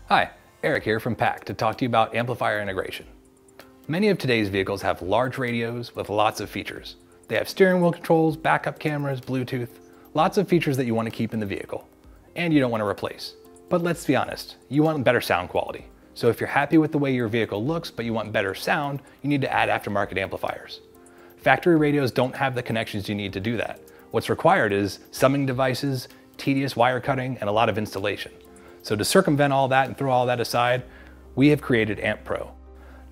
Hi, Eric here from PAC to talk to you about amplifier integration. Many of today's vehicles have large radios with lots of features. They have steering wheel controls, backup cameras, Bluetooth, lots of features that you want to keep in the vehicle, and you don't want to replace. But let's be honest, you want better sound quality. So if you're happy with the way your vehicle looks, but you want better sound, you need to add aftermarket amplifiers. Factory radios don't have the connections you need to do that. What's required is summing devices, tedious wire cutting, and a lot of installation. So to circumvent all that and throw all that aside, we have created AmpPRO.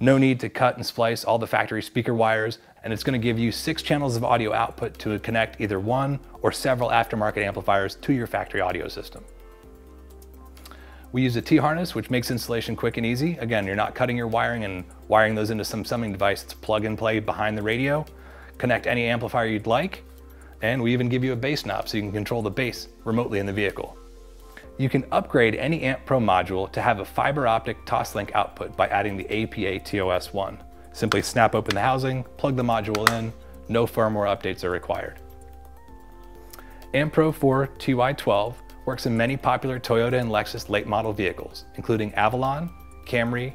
No need to cut and splice all the factory speaker wires, and it's going to give you 6 channels of audio output to connect either one or several aftermarket amplifiers to your factory audio system. We use a T-harness, which makes installation quick and easy. Again, you're not cutting your wiring and wiring those into some summing device. It's plug and play behind the radio. Connect any amplifier you'd like, and we even give you a bass knob so you can control the bass remotely in the vehicle. You can upgrade any AmpPRO module to have a fiber optic toslink output by adding the AP4-TY12. Simply snap open the housing, plug the module in, no firmware updates are required. AmpPRO-4-TY12 works in many popular Toyota and Lexus late model vehicles, including Avalon, Camry,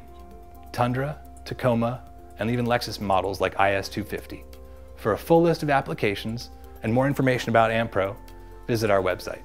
Tundra, Tacoma, and even Lexus models like IS250. For a full list of applications and more information about AmpPRO, visit our website.